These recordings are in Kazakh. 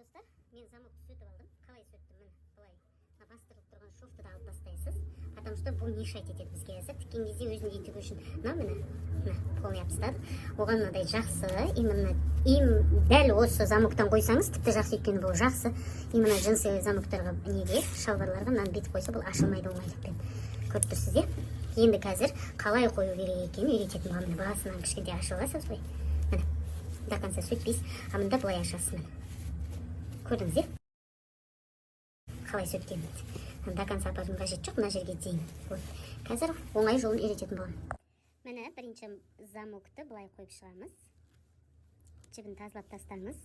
достар, мен замокты сөйтіп алдым. Қалай сөйттім, міне былай. Бастырылып тұрған шовты да алып тастайсыз. Потому что бұл мешать етеді бізге әзір. Тіккен кезде өзін етігі үшін. Міне, пол япыстады. Оған мынадай жақсы, дәл осы замоктан қойсаңыз, тіпті жақсы еткені бұл жақсы. Именно джинсы замоктарға неге, шалбарларға мынаны бетіп қойса, бұл ашылмайды оңайлықпен. Көріп тұрсыз, енді қазір қалай қою керек екенін үйрететін боламын. Басынан кішкентай ашыласыз ғой. Міне, до конца сөйтпейсіз, мында былай ашасыз, міне. Көрдіңіз, қалай сөйткенімді. До конца апарудың қажеті жоқ, мына жерге дейін. Қазір оңай жолын үйрететін боламын. Міне, бірінші замокты былай қойып шығамыз. Жібін тазалап тастаңыз.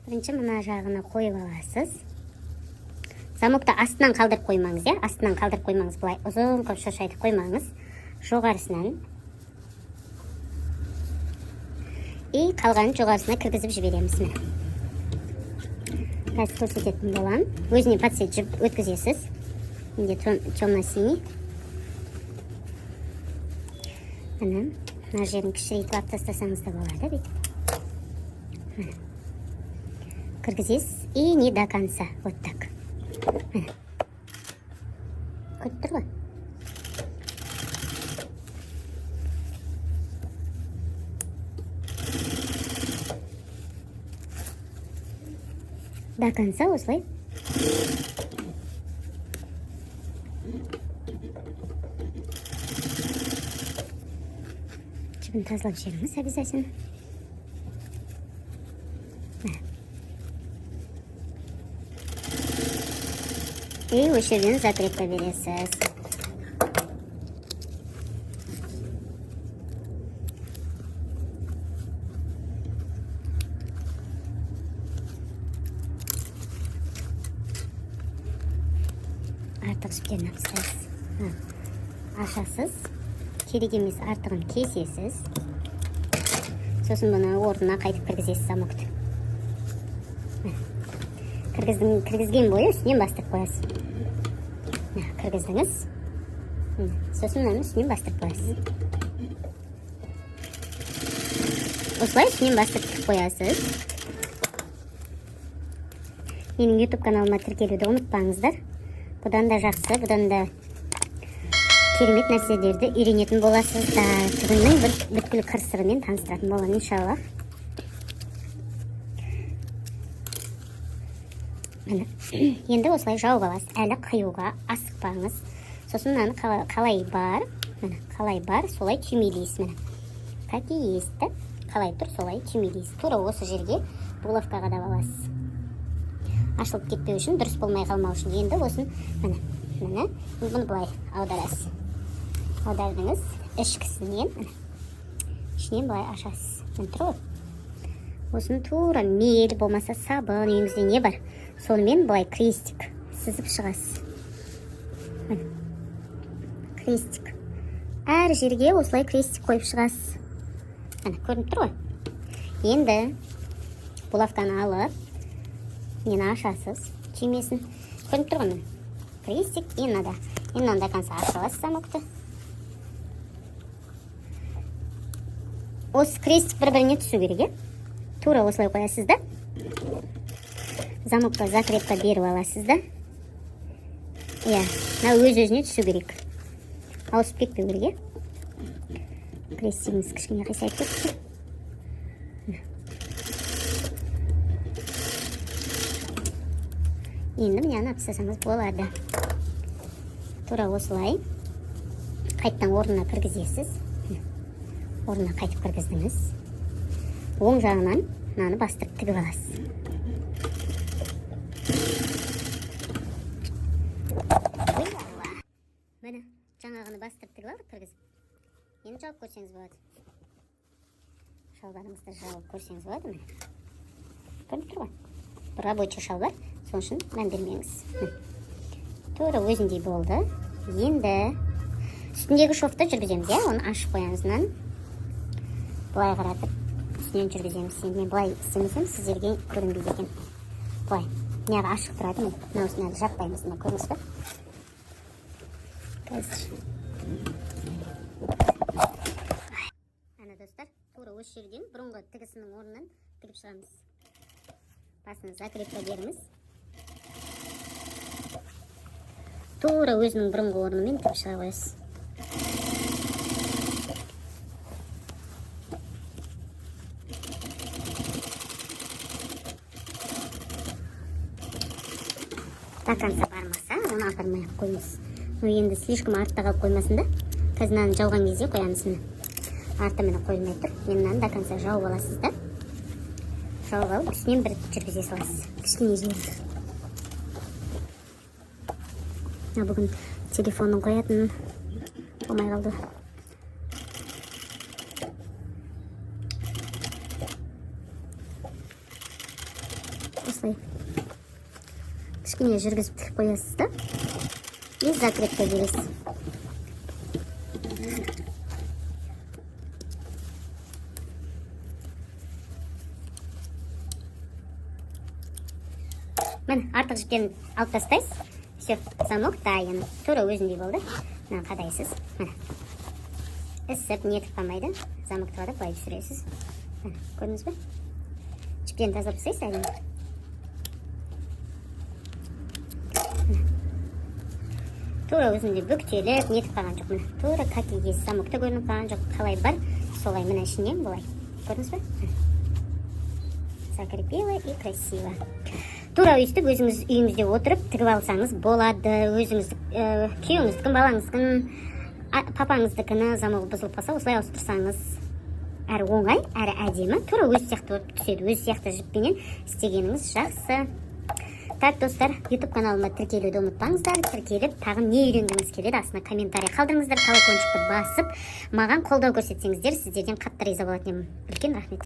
Бірінші мына жағына қойып аласыз. Замокты астынан қалдырып қоймаңыз, астынан қалдырып қоймаңыз, былай ұзын қылып шошайтып қоймаңыз. Жоғарысынан. И қалғанын жоғарысына кіргізіп жібереміз. Қазір көрсететін болам. Өзіне подсвет өткізесіз. Менде темно-синий. Мына жерін кішірейтіп алып тастасаңыз да болады. Кіргізесіз. И не до конца. Вот так. Көріп тұр ғой. До конца осылай. Жібін тазалап жіберіңіз обязательно. И осы жерден закрепка бересіз. Артық жіптерін апсайсыз. Ашасыз. Керек емес артығын кесесіз. Сосын бұны орнына қайтып кіргізесіз замокты. Кіргізген бойы үстінен бастырып қоясыз. Кіргіздіңіз. Сосын мұны үстінен бастырып қоясыз. Осылай үстінен бастырып қоясыз. Менің YouTube каналыма тіркелуді ұмытпаңыздар. Бұдан да жақсы, бұдан да керемет нәрселерді үйренетін боласыздар. Бүгіннің бір бүткіл қыр-сырымен таныстыратын боламын, иншаллах. Енді осылай жауып аласыз. Әлі қиюға асықпаңыз. Сосын мынаны қалай бар, солай түймелейсіз. Как и есть, қалай тұр, солай түймелейсіз. Тура осы жерге булавкаға да аласыз. Ашылып кетпеу үшін, дұрыс болмай қалмау үшін. Енді осын, бұны былай аударасыз. Аудардыңыз, ішкісінен, ішінен былай ашасыз. Тұр ғой. Осын тура мел болмаса сабын, үйіңізде не бар? Сонымен былай крестик сызып шығасыз. Крестик. Әр жерге осылай крестик қойып шығасыз. Көрініп тұр ғой. Енді булавканы алып, нені ашасыз, түймесін. Көрініп тұр ғой. Крестик и надо. Енді до конца ашыласыз замокты. Осы крестик бір-біріне түсу керек. Тура осылай қоясыз да. Замокқа закрепка беріп аласыз да. Өз-өзіне түсу керек. Ауысып кетпеу керек. Крестигіміз кішкене қисайып кетті. Енді мені апсасаңыз болады. Тура осылай қайттан орнына кіргізесіз. Орнына қайтып кіргіздіңіз. Оң жағынан мынаны бастырып тігіп аласыз. Міне, жаңағыны бастырып тігіп алдық, кіргізіп. Енді жауып көрсеңіз болады. Шалбарыңызды жауып көрсеңіз болады, міне. Көрініп тұр ғой. Бір рабочий шалбар, соның үшін мән бермеңіз. Тура өзіндей болды. Енді үстіндегі шовты жүргіземіз, оны ашып қоямыз. Былай қаратып, үстінен жүргіземіз. Мен былай істемесем, сіздерге көрінбейді екен. Былай, неға ашық тұрады, мен осыны жаппаймыз, көріңіз бе? Қазір. Достар, тура осы жерден бұрынғы тігісінің орнынан тігіп шығамыз. Басына закрепка беріңіз. Тура өзінің бұрынғы орнымен тігіп шыға қоясыз. До конца бармаса, оны апармай қойыңыз. Енді слишком артта қалып қоймасын да. Қазір мынаны жауған кезде қоямыз. Арты міне қойылмай тұр. Енді мынаны до конца жауып аласыз да. Жауып алып, үстінен бір жүргізе саласыз. Кішкене жіберіңіз. Бүгін телефонын қоятын болмай қалды. Осылай. Кішкене жүргізіп тігіп қоясыз да. И закрепка бересіз. Міне, артық жіптерін алып тастайсыз. Все, замок дайын. Тура өзіндей болды. Мына қадайсыз. Міне. Ісіп, нетіп қалмайды. Замокты қадап, былай түсіресіз. Міне, көрдіңіз бе? Жіптерін тазалап тастайсыз әдемі. Тура өзінде бүктеліп, нетіп қалған жоқ. Міне, тура какие замокты көрініп қалған жоқ. Қалай бар, солай міне ішінен былай. Көрдіңіз бе? Закрепила и красиво. Тура өйстіп, өзіңіз үйіңізде отырып тігіп алсаңыз болады. Өзіңіз күйеуіңіздікін, балаңыздікін, папаңыздікіні замығы бұзылып қалса, осылай ауыстырсаңыз әрі оңай, әрі әдемі. Тура өз сияқты түседі. Өз сияқты жіппенен істегеніңіз жақсы. Так, достар, YouTube каналыма тіркелуді ұмытпаңыздар. Тіркеліп, тағын не үйренгіңіз келеді, астына комментарий қалдырыңыздар. Колокольчикті басып, маған қолдау көрсетсеңіздер, сіздерден қатты риза болатын едім. Үлкен рахмет.